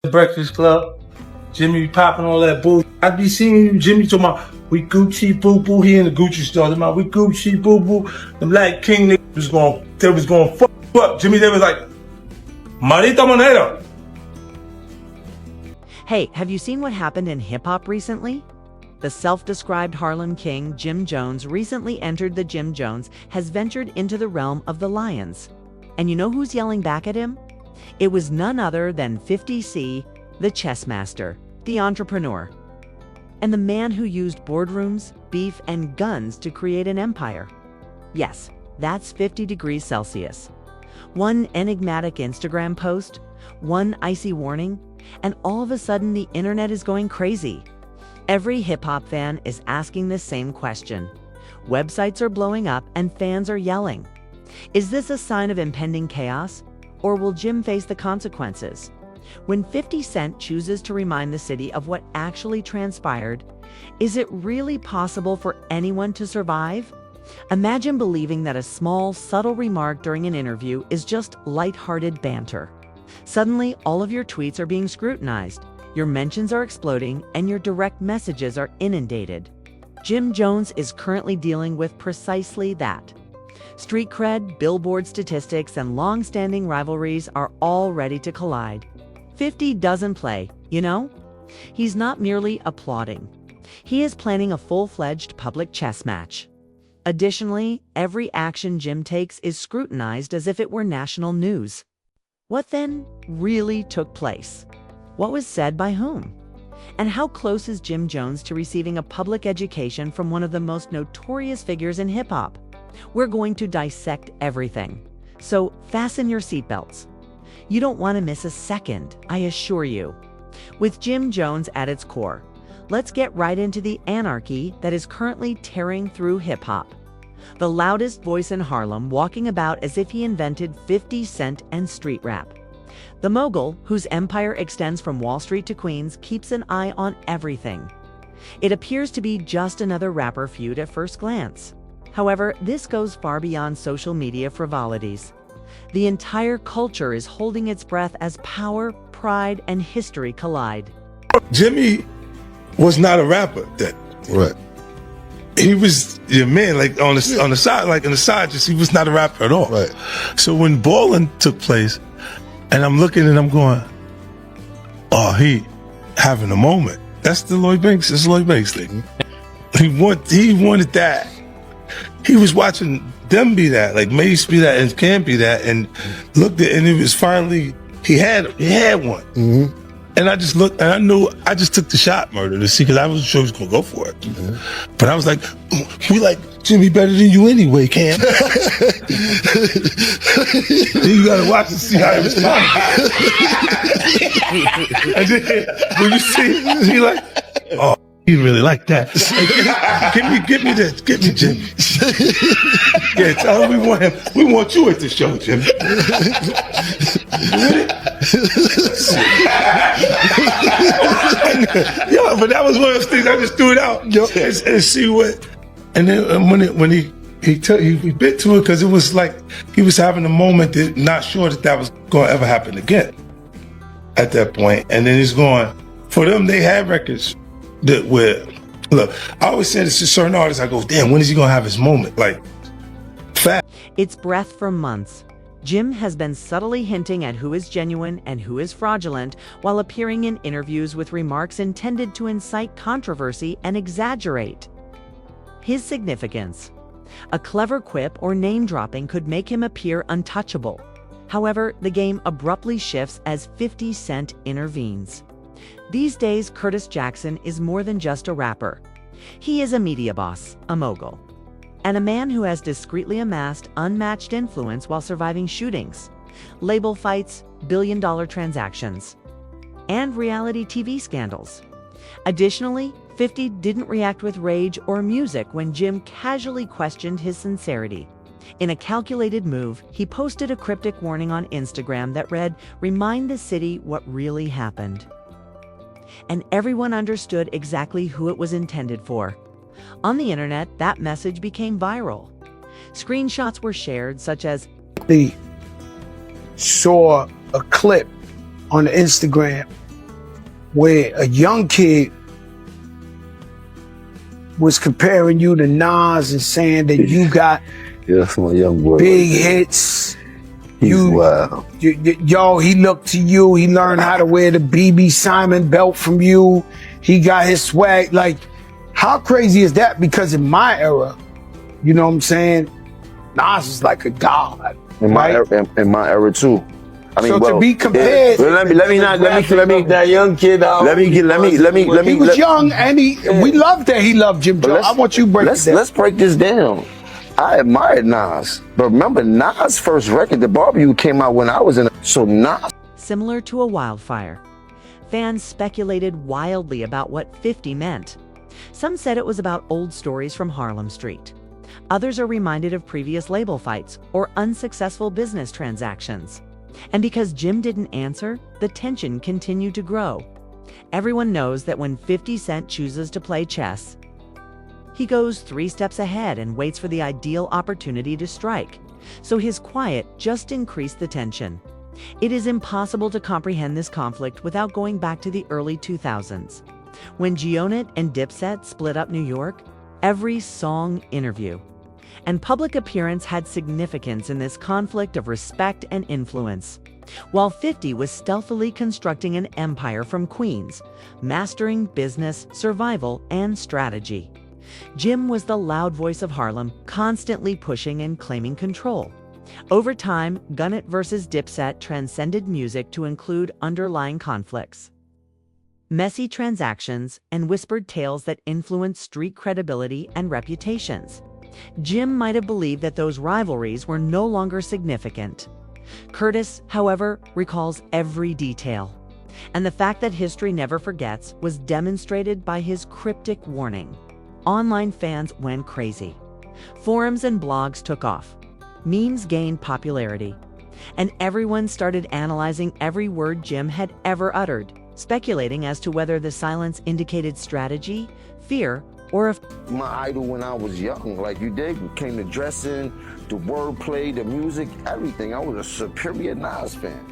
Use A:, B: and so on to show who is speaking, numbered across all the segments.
A: Breakfast Club, Jimmy be popping all that bull. I be seeing you, Jimmy talking about we Gucci boo boo. He in the Gucci store talking about we Gucci boo boo. The Black King they was going fuck up. Jimmy they was like, Marita Monero.
B: Hey, have you seen what happened in hip-hop recently? The self-described Harlem King, Jim Jones, recently entered the Jim Jones, has ventured into the realm of the Lions. And you know who's yelling back at him? It was none other than 50C, the chess master, the entrepreneur, and the man who used boardrooms, beef, and guns to create an empire. Yes, that's 50 degrees Celsius. One enigmatic Instagram post, one icy warning, and all of a sudden the internet is going crazy. Every hip-hop fan is asking the same question. Websites are blowing up and fans are yelling. Is this a sign of impending chaos? Or will Jim face the consequences? When 50 Cent chooses to remind the city of what actually transpired, is it really possible for anyone to survive? Imagine believing that a small, subtle remark during an interview is just lighthearted banter. Suddenly, all of your tweets are being scrutinized, your mentions are exploding, and your direct messages are inundated. Jim Jones is currently dealing with precisely that. Street cred, billboard statistics, and long-standing rivalries are all ready to collide. 50 doesn't play, you know? He's not merely applauding. He is planning a full-fledged public chess match. Additionally, every action Jim takes is scrutinized as if it were national news. What then really took place? What was said by whom? And how close is Jim Jones to receiving a public education from one of the most notorious figures in hip-hop? We're going to dissect everything. So fasten your seatbelts. You don't want to miss a second, I assure you. With Jim Jones at its core, let's get right into the anarchy that is currently tearing through hip-hop. The loudest voice in Harlem walking about as if he invented 50 Cent and street rap. The mogul, whose empire extends from Wall Street to Queens, keeps an eye on everything. It appears to be just another rapper feud at first glance. However, this goes far beyond social media frivolities. The entire culture is holding its breath as power, pride, and history collide.
A: Jimmy was not a rapper then.
C: Right.
A: He was your man, like on the side, like in the side, just he was not a rapper at all.
C: Right.
A: So when balling took place, and I'm looking and I'm going, oh, he having a moment. That's the Lloyd Banks. It's Lloyd Banks thing. He wanted that. He was watching them be that, like Mace be that, and Cam be that, and looked at, and it was finally he had one.
C: Mm-hmm.
A: And I just looked, and I knew I just took the shot, Murder, to see, because I wasn't sure he was gonna go for it.
C: Mm-hmm.
A: But I was like, we like Jimmy better than you anyway, Cam. You gotta watch and see how he responds. And then when you see, he like, oh, he really like that. Hey, give me this, give me Jimmy. Yeah, tell him we want him. We want you at the show, Jimmy. Yo, but that was one of those things I just threw it out and see what. And then when he bit to it, because it was like he was having a moment that not sure that was going to ever happen again at that point. And then he's going, for them, they had records that where, look, I always say this to certain artists, I go, damn, when is he going to have his moment? Like, fast.
B: It's breath for months. Jim has been subtly hinting at who is genuine and who is fraudulent while appearing in interviews with remarks intended to incite controversy and exaggerate his significance. A clever quip or name-dropping could make him appear untouchable. However, the game abruptly shifts as 50 Cent intervenes. These days, Curtis Jackson is more than just a rapper. He is a media boss, a mogul, and a man who has discreetly amassed unmatched influence while surviving shootings, label fights, billion-dollar transactions, and reality TV scandals. Additionally, 50 didn't react with rage or music when Jim casually questioned his sincerity. In a calculated move, he posted a cryptic warning on Instagram that read, "Remind the city what really happened." And everyone understood exactly who it was intended for. On the internet, that message became viral. Screenshots were shared, such as,
D: "They saw a clip on Instagram
C: where a young kid was comparing you to Nas and saying that you got
D: Yeah, that's my young boy.
C: big hits.
D: He's wild.
C: Yo, he looked to you. He learned how to wear the BB Simon belt from you. He got his swag. Like, how crazy is that? Because in my era, you know what I'm saying, Nas is like a god.
D: In my era too. I mean,
C: so to be compared,
D: let me
E: that young kid out.
C: he was young and we loved that he loved Jim Jones. I want you to break it down.
D: Let's break this down. I admired Nas, but remember Nas' first record, The Barbecue, came out when I was in. So Nas.
B: Similar to a wildfire, fans speculated wildly about what 50 meant. Some said it was about old stories from Harlem Street. Others are reminded of previous label fights or unsuccessful business transactions. And because Jim didn't answer, the tension continued to grow. Everyone knows that when 50 Cent chooses to play chess, he goes 3 steps ahead and waits for the ideal opportunity to strike. So his quiet just increased the tension. It is impossible to comprehend this conflict without going back to the early 2000s. When G-Unit and Dipset split up New York, every song, interview, and public appearance had significance in this conflict of respect and influence. While 50 was stealthily constructing an empire from Queens, mastering business, survival, and strategy, Jim was the loud voice of Harlem, constantly pushing and claiming control. Over time, G-Unit versus Dipset transcended music to include underlying conflicts, messy transactions, and whispered tales that influenced street credibility and reputations. Jim might have believed that those rivalries were no longer significant. Curtis, however, recalls every detail. And the fact that history never forgets was demonstrated by his cryptic warning. Online fans went crazy. Forums and blogs took off. Memes gained popularity. And everyone started analyzing every word Jim had ever uttered, speculating as to whether the silence indicated strategy, fear, or if
D: my idol when I was young, like you did, came to dressing, the wordplay, the music, everything. I was a superior Nas fan,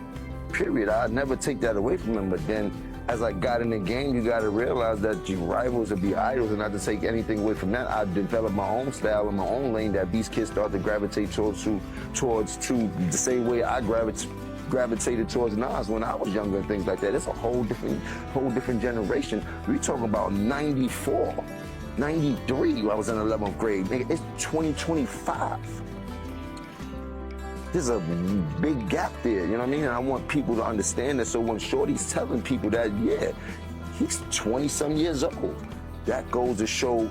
D: period. I'd never take that away from him, but then as I got in the game, you gotta realize that your rivals would be idols, and not to take anything away from that, I developed my own style and my own lane that these kids start to gravitate towards the same way I gravitated towards Nas when I was younger and things like that. It's a whole different generation. We talking about 94. 93, I was in 11th grade. Nigga, it's 2025. There's a big gap there, you know what I mean? And I want people to understand that. So when Shorty's telling people that, yeah, he's 20-some years old, that goes to show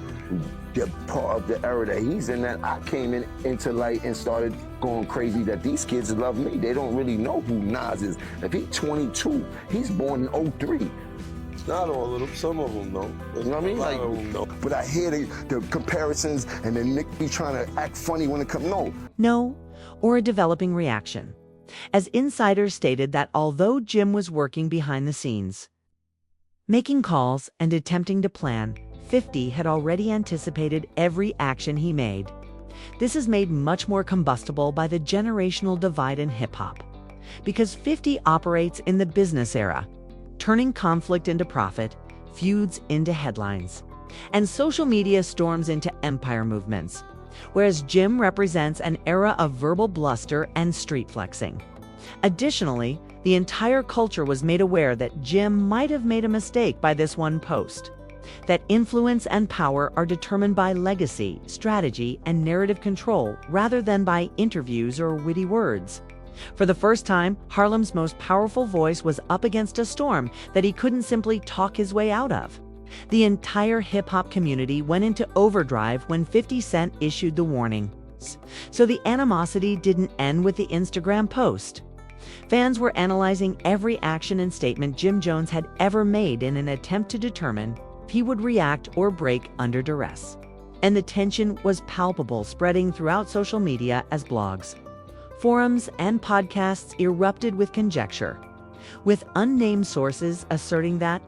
D: the part of the era that he's in, that I came into light and started going crazy, that these kids love me. They don't really know who Nas is. If he's 22, he's born in 03.
E: Not all of them, some of them don't.
D: You know what I mean?
E: Like, of them don't.
D: But I hear the comparisons and then Nick be trying to act funny when it comes.
B: no, or a developing reaction. As insiders stated that although Jim was working behind the scenes, making calls and attempting to plan, 50 had already anticipated every action he made. This is made much more combustible by the generational divide in hip-hop, because 50 operates in the business era, turning conflict into profit, feuds into headlines, and social media storms into empire movements, whereas Jim represents an era of verbal bluster and street flexing. Additionally, the entire culture was made aware that Jim might have made a mistake by this one post, that influence and power are determined by legacy, strategy, and narrative control rather than by interviews or witty words. For the first time, Harlem's most powerful voice was up against a storm that he couldn't simply talk his way out of. The entire hip-hop community went into overdrive when 50 Cent issued the warning. So the animosity didn't end with the Instagram post. Fans were analyzing every action and statement Jim Jones had ever made in an attempt to determine if he would react or break under duress. And the tension was palpable, spreading throughout social media as blogs, forums, and podcasts erupted with conjecture, with unnamed sources asserting that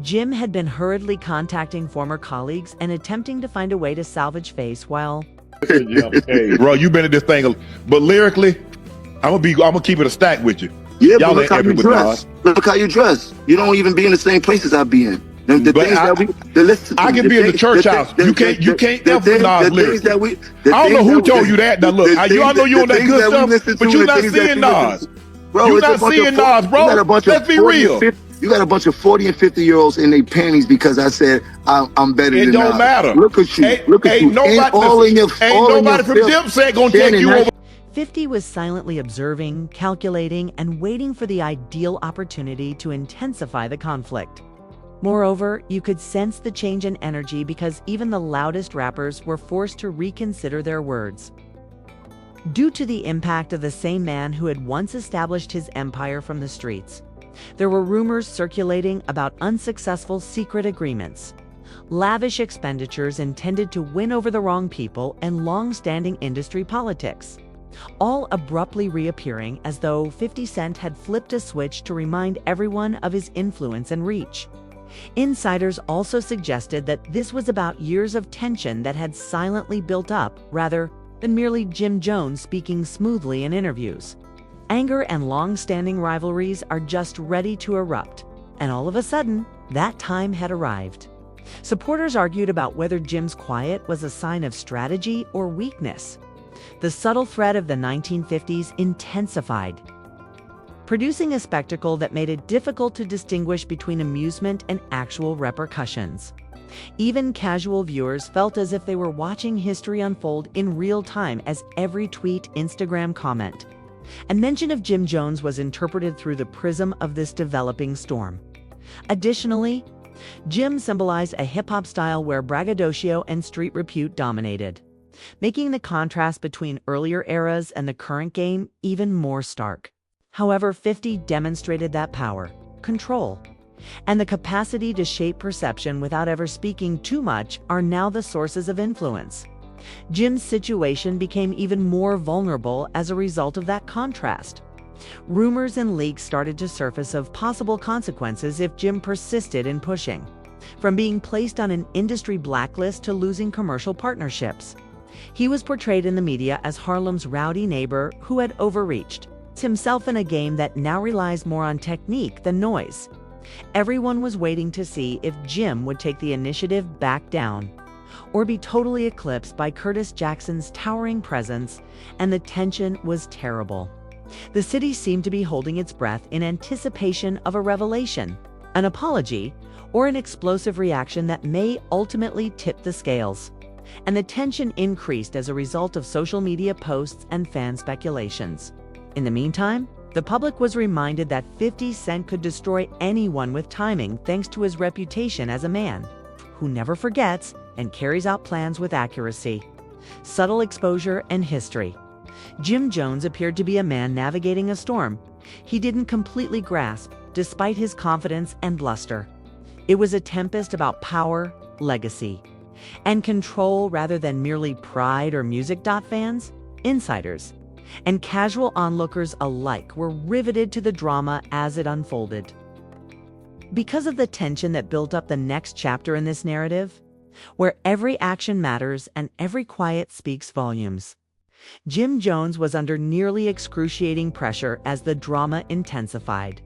B: Jim had been hurriedly contacting former colleagues and attempting to find a way to salvage face while...
F: Hey, bro, you been at this thing, but lyrically, I'm gonna keep it a stack with you. Yeah, but
G: Y'all
F: look
G: ain't
F: how you
G: epic with
F: dress.
G: Nas.
F: Look how you dress. You don't even be in the same places I be in. The
G: But
F: things that we, listen to
G: I
F: me,
G: can be in the church house. You can't F with Nas
F: the things
G: lyrically.
F: that we, the
G: I don't know
F: things
G: who
F: that
G: told you that. Now look, I know you
F: the
G: on that
F: things
G: good
F: that we
G: stuff,
F: listen to,
G: but
F: and
G: you
F: the
G: not
F: things that
G: seeing
F: you listen
G: Nas.
F: to. Bro,
G: You
F: it's a
G: not
F: bunch
G: seeing
F: of
G: Nas,
F: you
G: bro.
F: got a bunch of
G: Let's be
F: 40 and
G: real.
F: 50. You got a bunch of 40 and 50-year-olds in their panties because I said I'm better
G: It
F: than
G: don't
F: Nas.
G: matter.
F: Look at you. Look at
G: Ain't
F: you. And
G: nobody
F: all
G: listen.
F: in your
G: Ain't nobody from
F: filth.
G: Dipset gonna take
F: Shannon,
G: you over.
B: 50 was silently observing, calculating, and waiting for the ideal opportunity to intensify the conflict. Moreover, you could sense the change in energy because even the loudest rappers were forced to reconsider their words. Due to the impact of the same man who had once established his empire from the streets, there were rumors circulating about unsuccessful secret agreements, lavish expenditures intended to win over the wrong people, and long-standing industry politics, all abruptly reappearing as though 50 Cent had flipped a switch to remind everyone of his influence and reach. Insiders also suggested that this was about years of tension that had silently built up rather than merely Jim Jones speaking smoothly in interviews. Anger and long-standing rivalries are just ready to erupt, and all of a sudden, that time had arrived. Supporters argued about whether Jim's quiet was a sign of strategy or weakness. The subtle threat of the 1950s intensified, producing a spectacle that made it difficult to distinguish between amusement and actual repercussions. Even casual viewers felt as if they were watching history unfold in real time as every tweet, Instagram comment, and mention of Jim Jones was interpreted through the prism of this developing storm. Additionally, Jim symbolized a hip-hop style where braggadocio and street repute dominated, making the contrast between earlier eras and the current game even more stark. However, 50 demonstrated that power, control, and the capacity to shape perception without ever speaking too much are now the sources of influence. Jim's situation became even more vulnerable as a result of that contrast. Rumors and leaks started to surface of possible consequences if Jim persisted in pushing, from being placed on an industry blacklist to losing commercial partnerships. He was portrayed in the media as Harlem's rowdy neighbor who had overreached, himself in a game that now relies more on technique than noise. Everyone was waiting to see if Jim would take the initiative back down, or be totally eclipsed by Curtis Jackson's towering presence, and the tension was terrible. The city seemed to be holding its breath in anticipation of a revelation, an apology, or an explosive reaction that may ultimately tip the scales. And the tension increased as a result of social media posts and fan speculations. In the meantime, the public was reminded that 50 Cent could destroy anyone with timing thanks to his reputation as a man who never forgets and carries out plans with accuracy, subtle exposure, and history. Jim Jones appeared to be a man navigating a storm he didn't completely grasp, despite his confidence and bluster. It was a tempest about power, legacy, and control rather than merely pride or music. Fans, insiders, and casual onlookers alike were riveted to the drama as it unfolded. Because of the tension that built up the next chapter in this narrative, where every action matters and every quiet speaks volumes, Jim Jones was under nearly excruciating pressure as the drama intensified.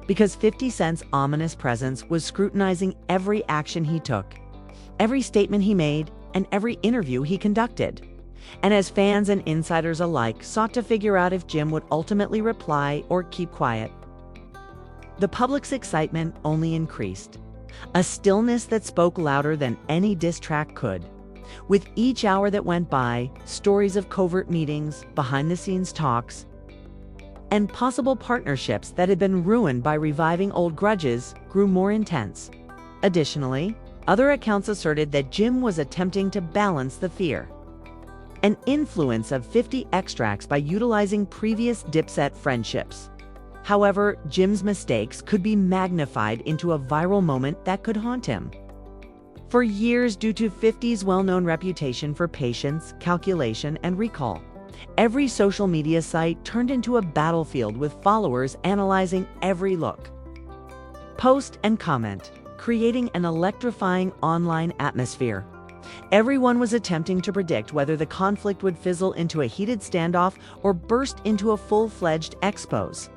B: Because 50 Cent's ominous presence was scrutinizing every action he took, every statement he made, and every interview he conducted. And as fans and insiders alike sought to figure out if Jim would ultimately reply or keep quiet, the public's excitement only increased, a stillness that spoke louder than any diss track could. With each hour that went by, stories of covert meetings, behind-the-scenes talks, and possible partnerships that had been ruined by reviving old grudges grew more intense. Additionally, other accounts asserted that Jim was attempting to balance the fear and influence of 50 extracts by utilizing previous Dipset friendships. However, Jim's mistakes could be magnified into a viral moment that could haunt him. For years, due to 50's well-known reputation for patience, calculation, and recall, every social media site turned into a battlefield with followers analyzing every look, post, and comment, creating an electrifying online atmosphere. Everyone was attempting to predict whether the conflict would fizzle into a heated standoff or burst into a full-fledged expose.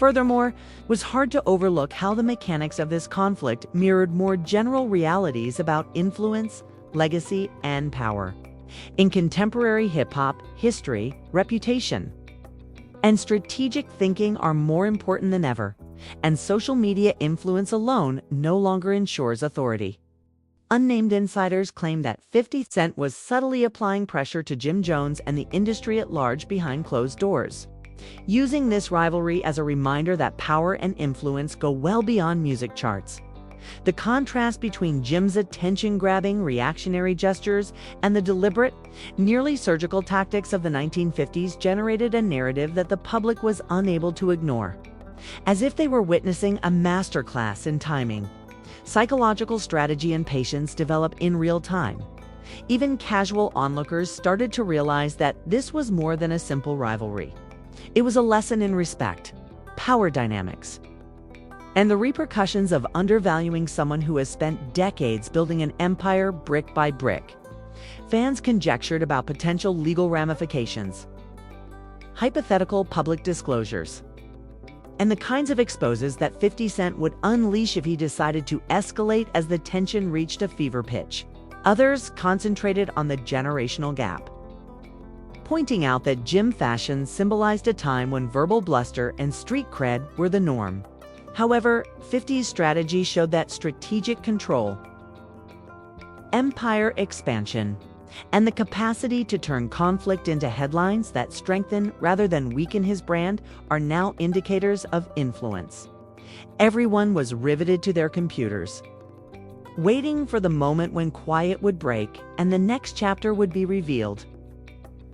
B: Furthermore, it was hard to overlook how the mechanics of this conflict mirrored more general realities about influence, legacy, and power. In contemporary hip-hop, history, reputation, and strategic thinking are more important than ever, and social media influence alone no longer ensures authority. Unnamed insiders claim that 50 Cent was subtly applying pressure to Jim Jones and the industry at large behind closed doors, using this rivalry as a reminder that power and influence go well beyond music charts. The contrast between Jim's attention-grabbing, reactionary gestures and the deliberate, nearly surgical tactics of the 1950s generated a narrative that the public was unable to ignore, as if they were witnessing a masterclass in timing. Psychological strategy and patience develop in real time. Even casual onlookers started to realize that this was more than a simple rivalry. It was a lesson in respect, power dynamics, and the repercussions of undervaluing someone who has spent decades building an empire brick by brick. Fans conjectured about potential legal ramifications, hypothetical public disclosures, and the kinds of exposes that 50 Cent would unleash if he decided to escalate as the tension reached a fever pitch. Others concentrated on the generational gap, pointing out that Jim fashion symbolized a time when verbal bluster and street cred were the norm. However, 50's strategy showed that strategic control, empire expansion, and the capacity to turn conflict into headlines that strengthen rather than weaken his brand are now indicators of influence. Everyone was riveted to their computers, waiting for the moment when quiet would break and the next chapter would be revealed,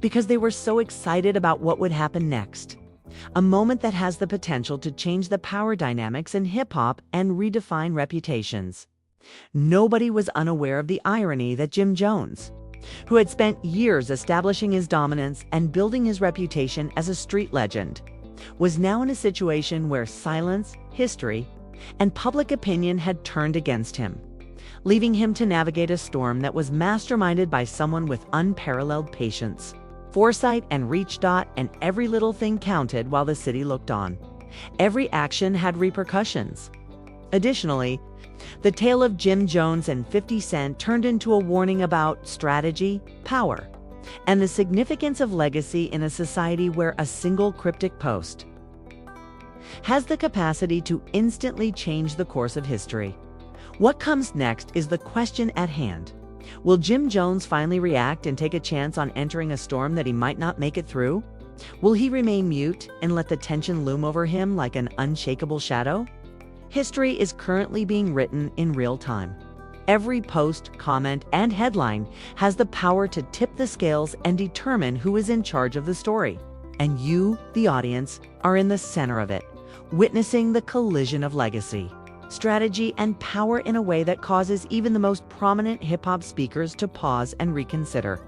B: because they were so excited about what would happen next. A moment that has the potential to change the power dynamics in hip-hop and redefine reputations. Nobody was unaware of the irony that Jim Jones, who had spent years establishing his dominance and building his reputation as a street legend, was now in a situation where silence, history, and public opinion had turned against him, leaving him to navigate a storm that was masterminded by someone with unparalleled patience, foresight, and reach. And every little thing counted while the city looked on. Every action had repercussions. Additionally, the tale of Jim Jones and 50 Cent turned into a warning about strategy, power, and the significance of legacy in a society where a single cryptic post has the capacity to instantly change the course of history. What comes next is the question at hand. Will Jim Jones finally react and take a chance on entering a storm that he might not make it through? Will he remain mute and let the tension loom over him like an unshakable shadow? History is currently being written in real time. Every post, comment, and headline has the power to tip the scales and determine who is in charge of the story. And you, the audience, are in the center of it, witnessing the collision of legacy, strategy, and power in a way that causes even the most prominent hip-hop speakers to pause and reconsider.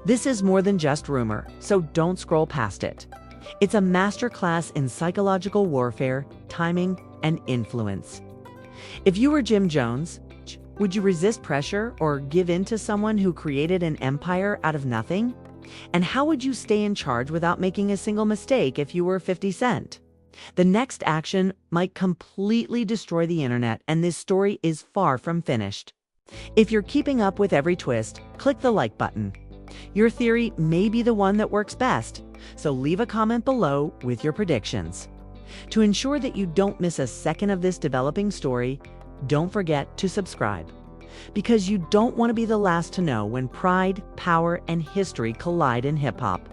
B: This is more than just rumor, so don't scroll past it. It's a masterclass in psychological warfare, timing, and influence. If you were Jim Jones, would you resist pressure or give in to someone who created an empire out of nothing? And how would you stay in charge without making a single mistake if you were 50 Cent? The next action might completely destroy the internet, and this story is far from finished. If you're keeping up with every twist, click the like button. Your theory may be the one that works best, so leave a comment below with your predictions. To ensure that you don't miss a second of this developing story, don't forget to subscribe, because you don't want to be the last to know when pride, power, and history collide in hip-hop.